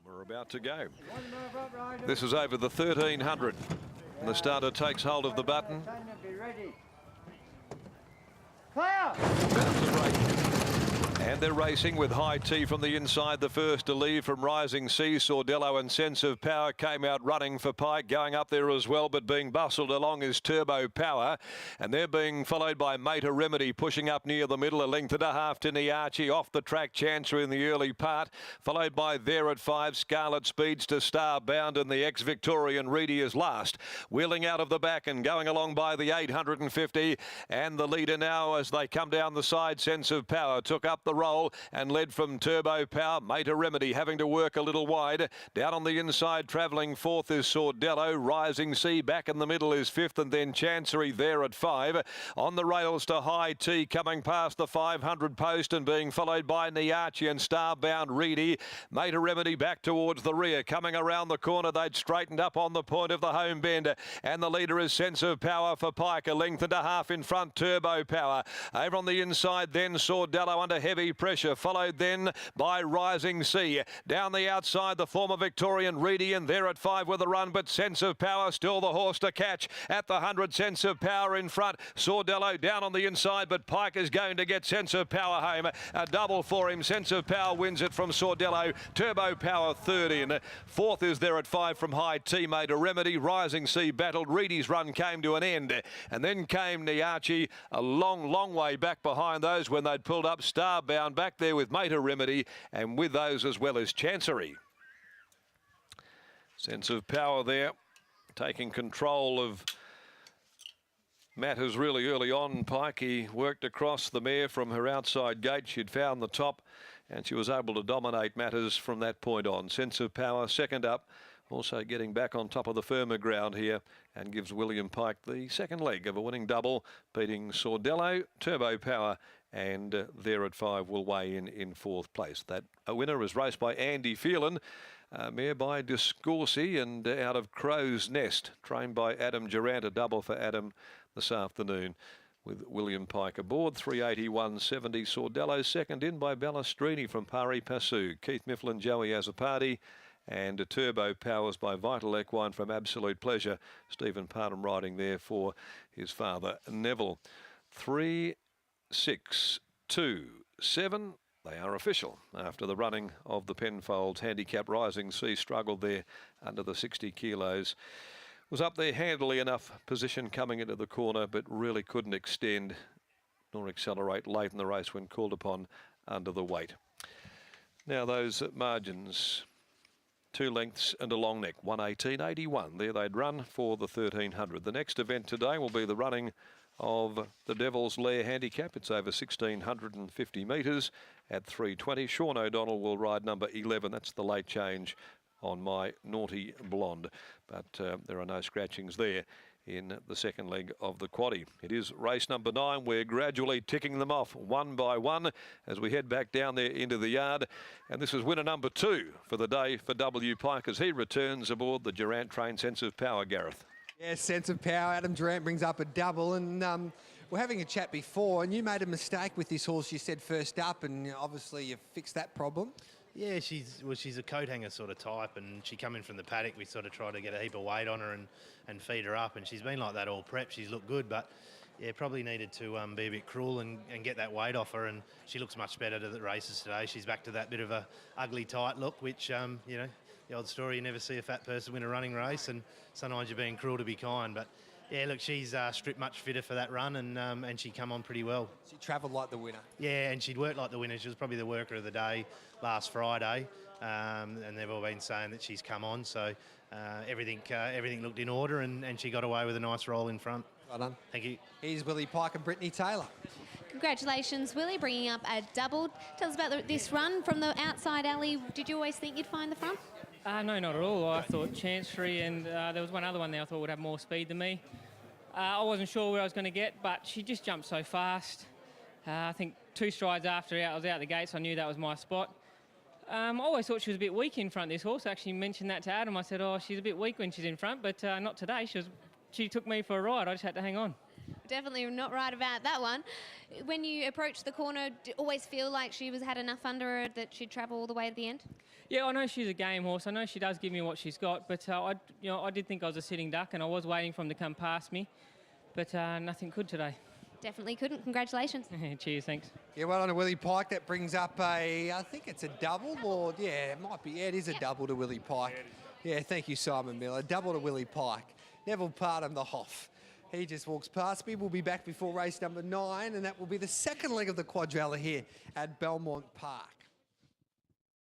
We're about to go. This is over the 1300. And the starter takes hold of the button. And they're racing with High Tea from the inside. The first to leave from Rising Sea. Sordello and Sense of Power came out running for Pike, going up there as well, but being bustled along is Turbo Power. And they're being followed by Mater Remedy, pushing up near the middle, a length and a half to Niachi. Off the track, Chancery in the early part, followed by There at 5, Scarlet Speeds to Starbound, and the ex-Victorian Reedy is last. Wheeling out of the back and going along by the 850. And the leader now, as they come down the side, Sense of Power took up the roll and led from Turbo Power. Mater Remedy having to work a little wide. Down on the inside, travelling fourth is Sordello. Rising Sea back in the middle is fifth, and then Chancery there at 5. On the rails to High Tea, coming past the 500 post and being followed by Niachi and Starbound Reedy. Mater Remedy back towards the rear. Coming around the corner, they'd straightened up on the point of the home bend. And the leader is Sense of Power for Pike. A length and a half in front, Turbo Power. Over on the inside, then Sordello under heavy pressure, followed then by Rising Sea. Down the outside, the former Victorian Reedy, and there at 5 with a run, but Sense of Power still the horse to catch. At the 100, Sense of Power in front. Sordello down on the inside, but Pike is going to get Sense of Power home. A double for him. Sense of Power wins it from Sordello. Turbo Power third in. Fourth is there at 5 from High Tea. Made a Remedy. Rising Sea battled. Reedy's run came to an end. And then came Niachi a long way back behind those when they'd pulled up. Starbound back there with Mater Remedy, and with those as well as Chancery. Sense of Power there, taking control of matters really early on. Pike, he worked across the mare from her outside gate. She'd found the top, and she was able to dominate matters from that point on. Sense of Power second up, also getting back on top of the firmer ground here, and gives William Pike the second leg of a winning double, beating Sordello. Turbo Power and there at 5 will weigh in fourth place. That a winner is raced by Andy Phelan, mare by Discorsi, and out of Crow's Nest, trained by Adam Durant, a double for Adam this afternoon, with William Pike aboard. 381.70. Sordello second in by Ballastrini from Pari Passu. Keith Mifflin, Joey Azzopardi, and Turbo Powers by Vital Equine from Absolute Pleasure. Stephen Parham riding there for his father Neville. 3, 6, 2, 7. They are official after the running of the Penfolds. Handicap Rising Sea struggled there under the 60 kilos. Was up there handily enough position coming into the corner, but really couldn't extend nor accelerate late in the race when called upon under the weight. Now those margins. 2 lengths and a long neck. 118.81. There they'd run for the 1300. The next event today will be the running of the Devil's Lair Handicap. It's over 1,650 metres at 3:20. Sean O'Donnell will ride number 11. That's the late change on My Naughty Blonde. But there are no scratchings there in the second leg of the quaddie. It is race number 9. We're gradually ticking them off one by one as we head back down there into the yard. And this is winner number 2 for the day for W. Pike as he returns aboard the Durant train. Sense of Power, Gareth. Yeah, Sense of Power. Adam Durant brings up a double, and we're having a chat before, and you made a mistake with this horse. You said first up, and obviously you've fixed that problem. Yeah, she's a coat hanger sort of type, and she come in from the paddock. We sort of try to get a heap of weight on her and feed her up, and she's been like that all prep. She's looked good, but yeah, probably needed to be a bit cruel and get that weight off her, and she looks much better to the races today. She's back to that bit of a ugly tight look, which you know, the old story, you never see a fat person win a running race, and sometimes you're being cruel to be kind. But yeah, look, she's stripped much fitter for that run, and she come on pretty well. She travelled like the winner. Yeah, and she'd worked like the winner. She was probably the worker of the day last Friday, and they've all been saying that she's come on. So everything looked in order, and she got away with a nice roll in front. Well done. Thank you. Here's Willie Pike and Brittany Taylor. Congratulations, Willie, bringing up a double. Tell us about this run from the outside alley. Did you always think you'd find the front? No, not at all. I thought Chancery, and there was one other one there I thought would have more speed than me. I wasn't sure where I was going to get, but she just jumped so fast. I think 2 strides after I was out the gates, I knew that was my spot. I always thought she was a bit weak in front of this horse. I actually mentioned that to Adam. I said, oh, she's a bit weak when she's in front, but not today. She took me for a ride. I just had to hang on. Definitely not right about that one. When you approached the corner, do you always feel like she had enough under her that she'd travel all the way to the end? Yeah, I know she's a game horse. I know she does give me what she's got, but I did think I was a sitting duck, and I was waiting for him to come past me, but nothing could today. Definitely couldn't. Congratulations. Cheers, thanks. Yeah, well on to Willie Pike. That brings up I think it's a double, or yeah, it might be. Yeah, it is a double to Willie Pike. Yeah, thank you, Simon Miller. Double to Willie Pike. Neville Parham, the Hoff. He just walks past me. We'll be back before race number 9, and that will be the second leg of the quadrella here at Belmont Park.